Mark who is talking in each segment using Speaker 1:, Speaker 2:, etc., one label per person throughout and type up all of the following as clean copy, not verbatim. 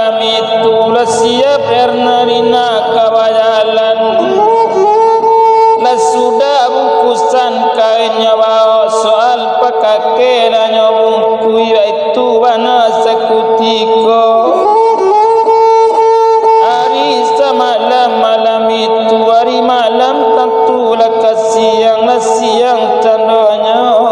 Speaker 1: malam itu lah siap Ernarina kawajalan. Lah sudah bungkusan kainnya bawa soal pakakelanya bungkui itu wana sekutiko. Hari semalam itu hari malam tentulah kasiang lah siang tandanya.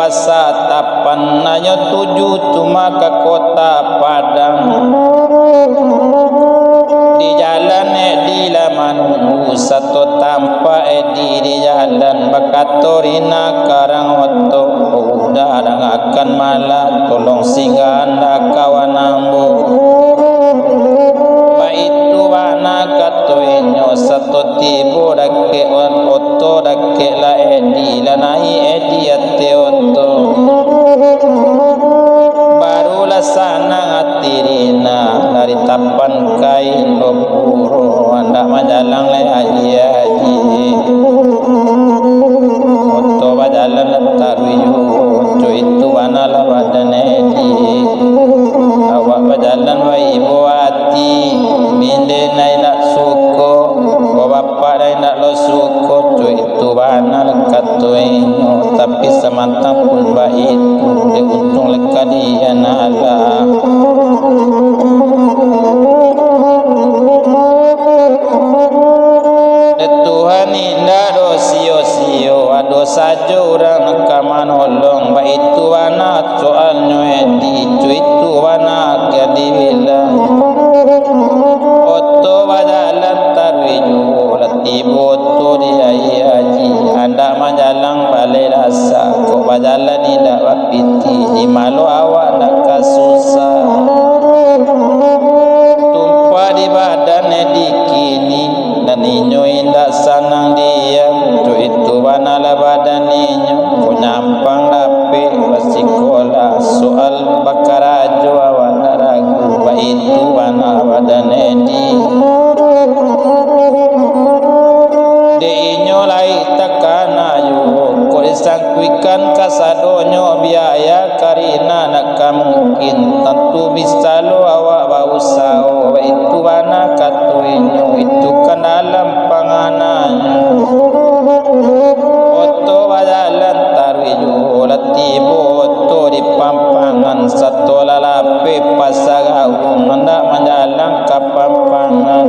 Speaker 1: Pasatapan nanya tuju cuma ke kota Padang. Di jalan di laman satu tanpa di jalan bakatorina karang oto udah akan malah tolong singgah anda kawan ambo. Baitu wana katoinyo satu tibo dake oto dake la edi lanai edi ate oto. Barulah sana ngatirina dari tapan kain lopuro anda majalang le haji oto bajalan taruyu oto itu wana la badane di awak bajalan wa ibu hati minde nai nak suko bapak nai nak lo suko oto itu wana katoinyo tapi semantang pun baik dia untung lekadi anala. Tuhan indah do sio-sio ado saja orang kaman holong ba itu wana soalnya edi itu wana kadila oto bajalan tarwiju latibo to dia haji anda majalang balai rasa ko bajalan indah bapiti di malu awak nak kasusah tumpah di badan edi kini dan inyo indah sanang dia itu wanala badan inyo ku nyampang dape basikola soal bakarajo awana ragu ba itu wana badan edi de inyo lai takana yo ko disangkuikan kasadonyo biaya karina nak mungkin tentu bisa lo awak bau sao ba itu wana katuinyo itu kan dalam panganannya oto bajalan tarwiju latibo oto di pampangan satu lalape pasagaung hendak menjalang ke pampangan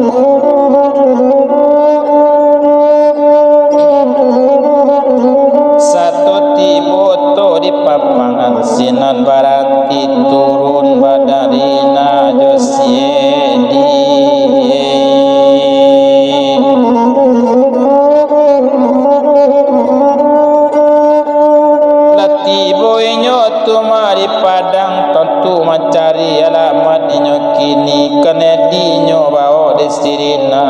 Speaker 1: satu tibo oto di pampangan sinan barati turun badarina josiedi Padang tentu mencari alamat inyo kini kena dinyo bawa desirina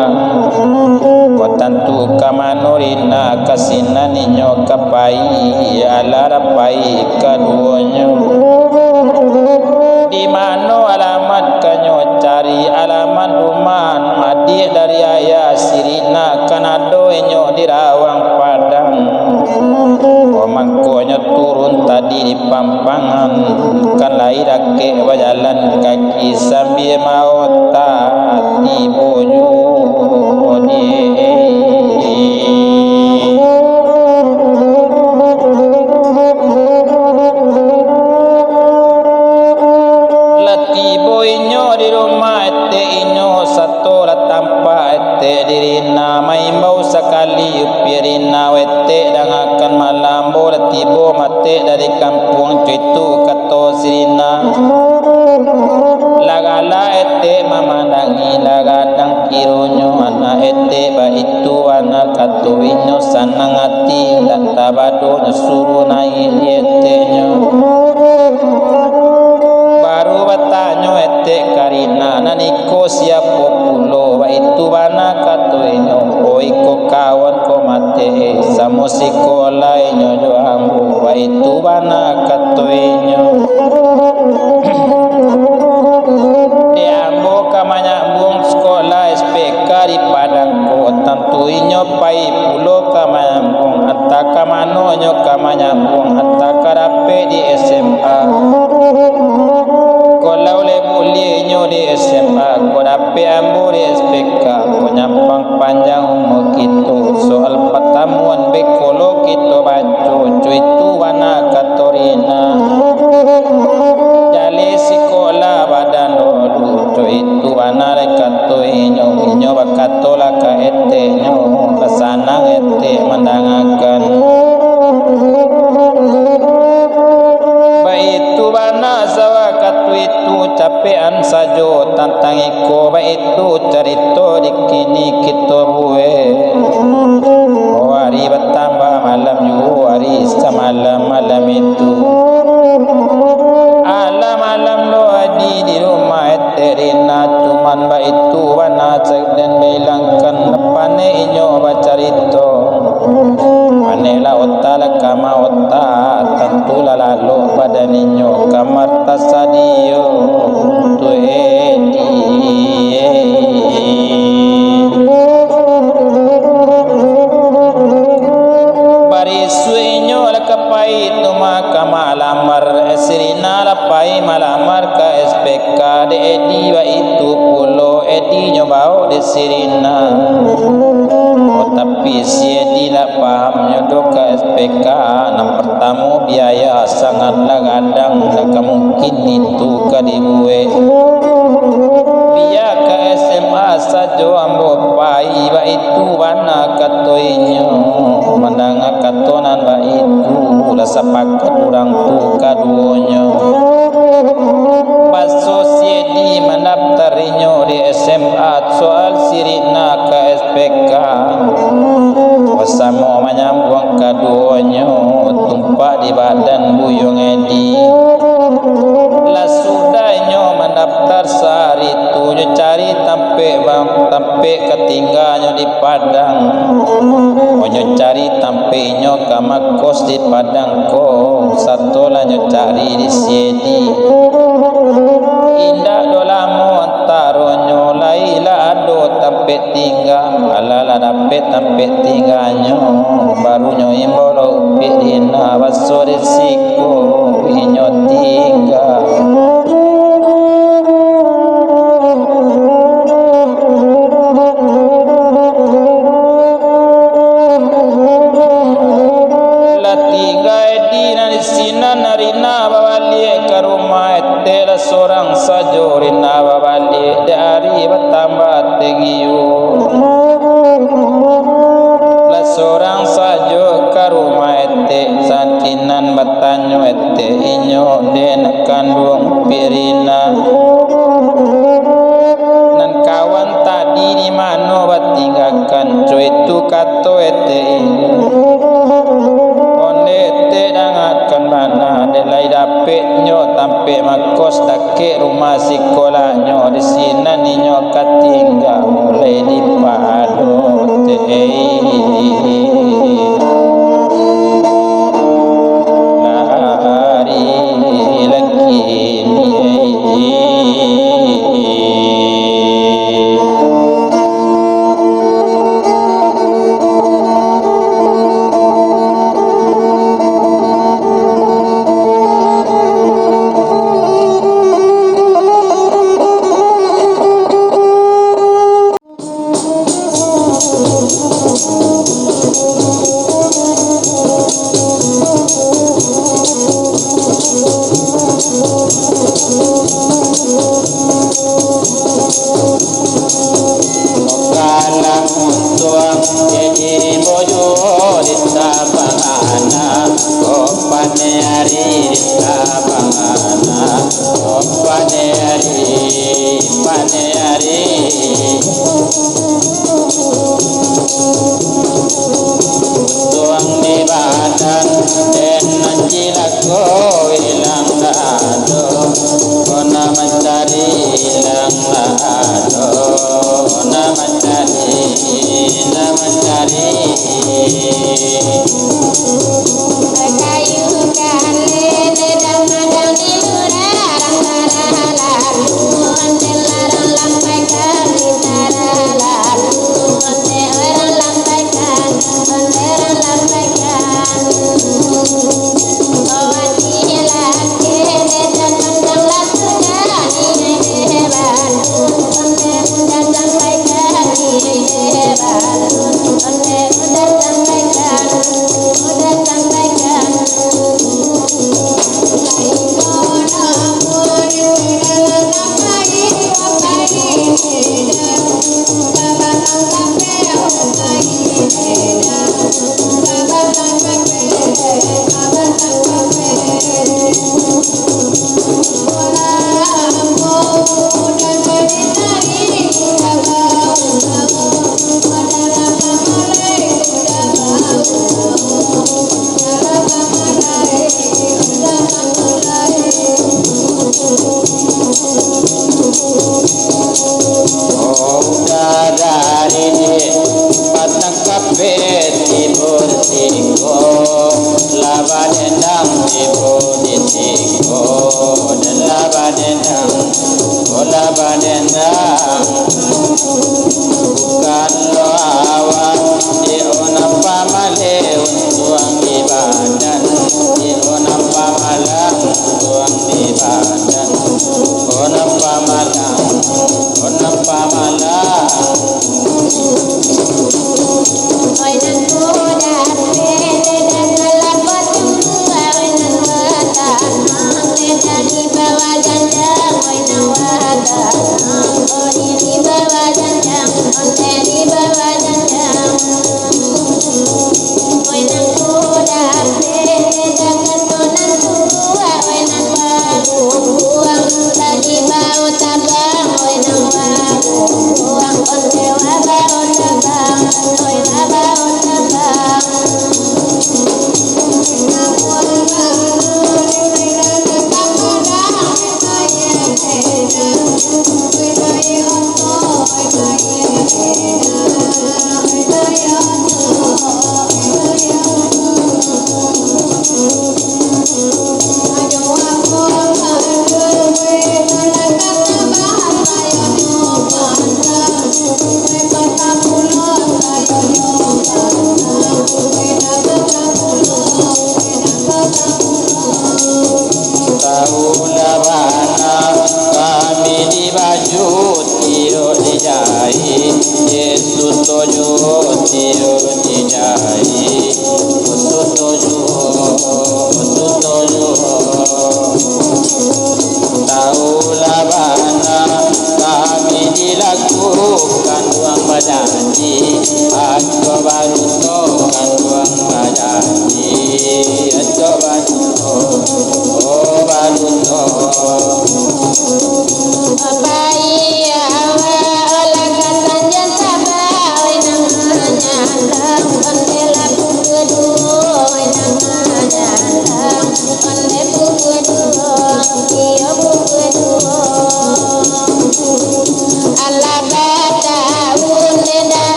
Speaker 1: ko tentu kamanurina kasinan inyo kapai alara pai kaduonyo di mana alamat kanyo cari alamat uman adik dari ayah sirina kanado inyo di Rawang Padang mangkonya turun tadi di pampangan kan lahir ake berjalan kaki sambil mau tadi boju lati boinyo di rumah ete inyo satu la tanpa ete dirina mai mau sekali upirina wete dan akan malam bola tibo mate dari kampung itu kato sirina laga ala ete memandangi lagadang kirunyo ana ete ba itu ana katuinyo sanang hati dan tabado suruh naik etenyo baru batanyo ete karina naniko siapo pulo ba itu ana katuinyo oiko kawan ko mate samusiko lainyo jo ambu ba itu ana katuinyo kamanyambung sekolah SPK di Padangko tentuinyo pai pulo kamanyambung ataka manonyo kamanyambung ataka rape di SMA kalau lebulinyo di SMA ko rape ambo di SPK ko nyampang panjang umur gitu soal pertemuan bekolo gitu baco itu wana katorina jale sekolah badan dulu itu ana kato inyo bakatola ka ete nyo kesana ete mendangakan baitu bana sawa katu itu capean sajo tantang iko baitu cerita dikini kita buwe hari bertambah malam yu hari semalam malam itu malam lo adi di rumah eterina cuman ba itu wana dan bilangkan pane inyo bacarito anela otala kama otta tantula lalu pada ninyo kamar tasadio tu edi barisuinyo lakapai tuma kamalamar esrina lapai malamar ka SPK de edi wa itu pulo edi nyobao de sirina tapi si edi nak paham nyodo ka SPK nam pertama biaya sangatlah gadang tak mungkin itu ka dibuat biaya ka SMA sajo ambo pai wa itu wana katoinyo mandanga katonan wa itu ulah sepakat orang tu kaduonyo baso siedi mendaftarinyo di SMA soal sirina ke SPK bersama menyambung kaduonyo tumpak di badan buyung edi lah sudahnya mendaftar sehari tu nyo cari tampe ketinggalnya di Padang nyo cari tampe nyo kama kos di Padang ko satu lah nyo cari di siedi indah dolamu antaronyo laila ado tampe tinggal alala dapet tampe tinggalnya baru nyo imbolo upi dina baso resiko inyo tinggal seorang sajo rina babali dari bertambah tegiu la seorang sajo karuma ete santinan batanyo ete inyo den kandung pirina nan kawan tadi di mano batinggalkan itu kato ete inyo dangakan mana delai dapet nyo tampe makos dake rumah sekolah nyo di sini ninyo katinggal mulai di pado lari lagi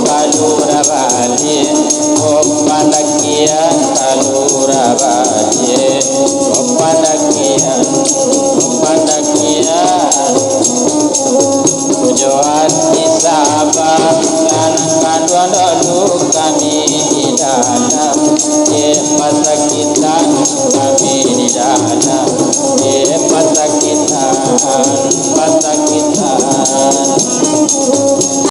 Speaker 1: Kalura bali, oh panakian kalura bali.